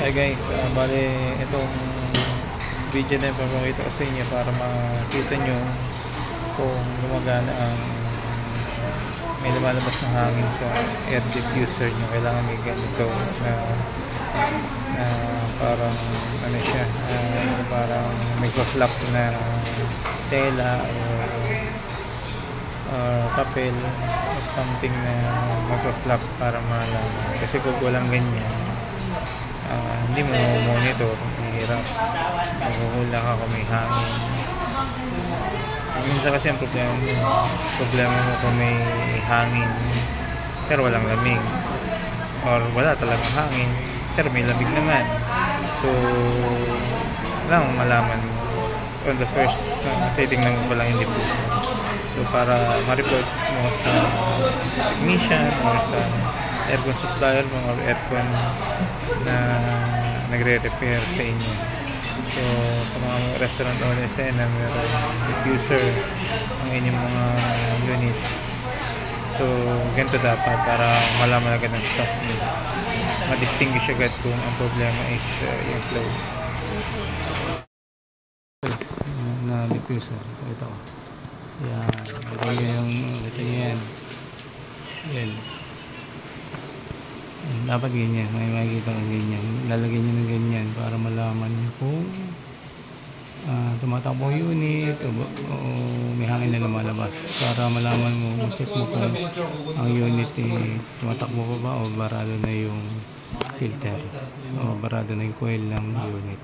Hi guys, bali itong video na ipapakita ko sa inyo para makita nyo kung gumagana ang may lumalabas na hangin sa air diffuser nyo. Kailangan may ganito na parang ano siya, parang may flap na tela or papel or something na mag-flap para malaman. Kasi kung walang ganyan, hindi mo monitor, mahirap, maghuhula ka kung may hangin. Minsan kasi ang problema mo kung may hangin pero walang lamig, or wala talagang hangin pero may lamig naman. So lang malaman mo on the first titignan mo pa lang yung diffuser. So para ma-report mo sa technician or sa aircon supplier mo or aircon na nagre-repair sa inyo. So sa mga restaurant owners na meron diffuser ang inyong mga unit, so ganito dapat para malaman agad ng stock nila, ma-distinguish agad kung ang problema is yung flow na diffuser. Ito, yan, ito yan. Dapat ganyan, may makikita ka ganyan, lalagyan nyo ng ganyan para malaman nyo kung tumatakbo yung unit o may hangin na lumalabas, para malaman mo, check mo kung ang unit tumatakbo pa ba o barado na yung filter o barado na yung coil ng unit.